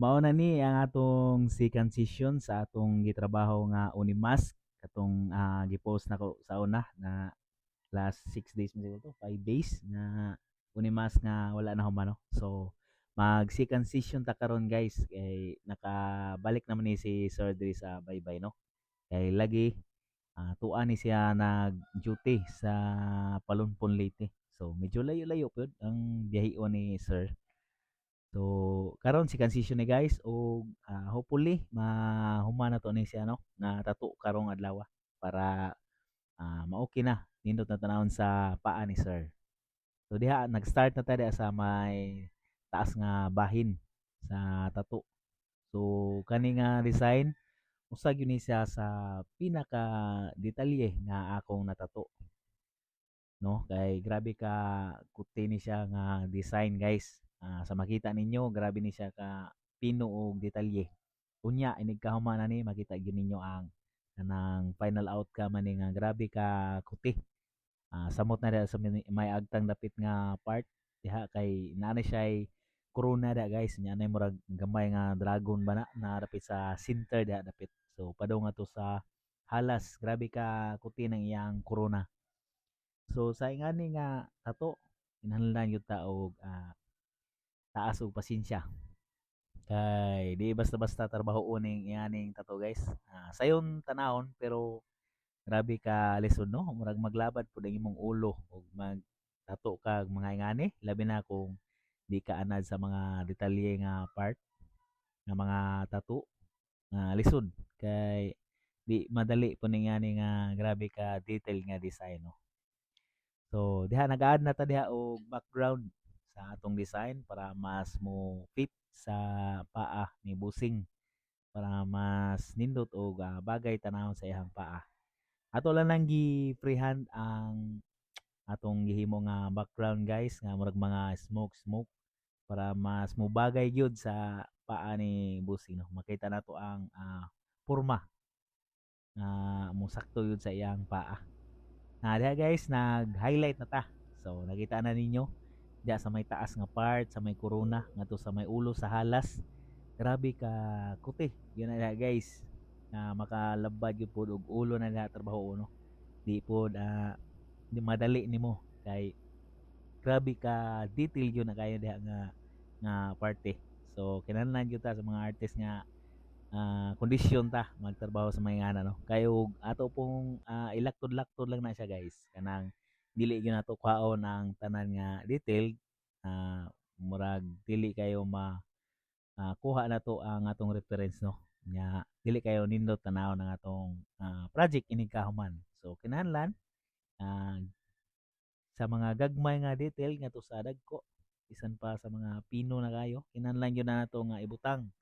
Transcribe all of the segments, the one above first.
Mao na ni ang atong second session sa atong gitrabaho nga Unimask katong gi-post nako sa una na last 6 days man siguro to, 5 days na Unimask nga wala na humano. So mag second session ta karon guys kay nakabalik naman ni si Sir diri sa Baybay no. Kay lagi tuwa ni siya nag-duty sa Palunpon Leyte. So medyo layo-layo pud ang biyahon ni Sir. So karon si season ni guys o hopefully mahuman na to ni siya no na tattoo karong adlaw para maoki na nindot na tanawon sa paa ni sir. So diha nag-start na ta diha sa may taas nga bahin sa tattoo. So kani nga design usa gyud ni siya sa pinaka detalye nga akong natato no kay grabe ka kuti ni siya nga design guys. Sa makita ninyo grabe ni siya ka pino og detalye unya inig kahuman na ni makita gyud ninyo ang kanang final outcome ni nga grabe ka kuti. Samot na diha sa may agtang dapit nga part diha kay naa na siya corona da guys nya na murag gamay nga dragon ba na dapit sa center diha dapit. So padaw nga to sa halas grabe ka kuti ng iyang corona. So sa ingani nga tato kinahanglan gyud ta og taas og pasensya. Kay di basta-basta trabahoon ning iyaning tato guys. Sayon tanahon pero grabe ka lisod no. Murag maglabad pud ang imong ulo ug mag tato kag mga ingani labi na kung di ka anad sa mga detalye nga part nga mga tato lisod kay di madali po ingani nga grabe ka detail nga design no. So diha nag-add na ta diha og background sa atong design para mas mo fit sa paa ni busing para mas nindot og bagay tanawon sa iyang paa. Ato lang nang gi-freehand ang atong gihimo nga background guys nga murag mga smoke para mas mubagay gyud sa paa ni busing no. Makita nato ang porma nga mosakto yun sa iyang paa. Diha guys, nag-highlight na ta. So, nakita na ninyo. Diya sa may taas nga part, sa may corona, nga to sa may ulo, sa halas. Grabe ka kuti. Yun na diha guys. Makalabad yun po og ulo na diha trabaho no. Di po di madali nimo kay grabe ka detail yun na kayo diha nga parte. So, kinahanglan gyud ta sa mga artist nga kondisyon ta magtrabaho sa may ngana no kayo ato pong ilaktod-laktod lang na siya guys kanang dili gyud nato kwaon ang tanan nga detail murag dili kayo kuha na to ang atong reference no nya dili kayo nindot tanaw ng atong project inig kahuman so kinahanglan ah, sa mga gagmay nga detail nga to sa dagko bisan pa sa mga pino na kayo kinahanglan gyud na nato nga ibutang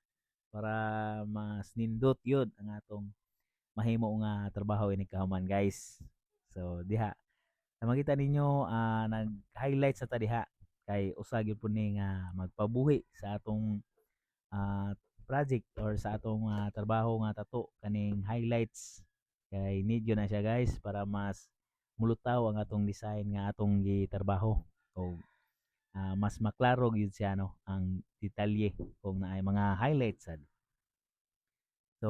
para mas nindot yun ang atong mahimo nga trabaho ini kahuman guys. So diha sa makita ninyo nag-highlight sa ta diha kay usa gyud pud ni nga magpabuhi sa atong ah, project or sa atong trabaho nga tato kaning highlights kay need yun na siya guys para mas mulutaw ang atong design nga atong gitrabaho o mas maklaro gyud siya no ang detalye kung naay mga highlights sad. So,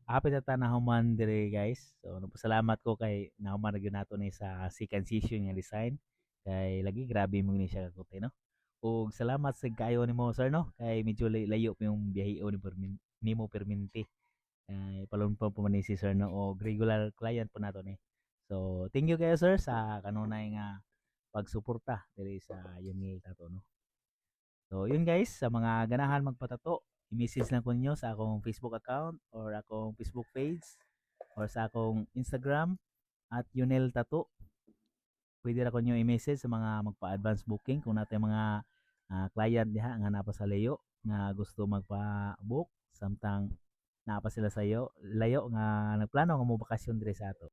happy na ta nahuman dire guys. So, nagpasalamat ko kay nahuman na gyud nato ni sa second session nga design. Kay lagi grabe mo ni siya kakuti no. Ug salamat sa kayo nimo sir no. Kay medyo layo pa yung biyaheo nimo perminti. Kay palon pa man ni si sir no og regular client po nato ni. So, thank you kayo sir sa kanunay nga pagsuporta diri sa Yungil Tato no. So, yun guys, sa mga ganahan magpatato, i-message lang ko ninyo sa akong Facebook account or akong Facebook page or sa akong Instagram at Yunel Tattoo. Pwede ra ko nyo i-message sa mga magpa-advance booking kung natin mga client diha nga napa sa layo nga gusto magpa-book samtang napa sila sa layo nga nagplano nga mo bakasyon dire sa ato.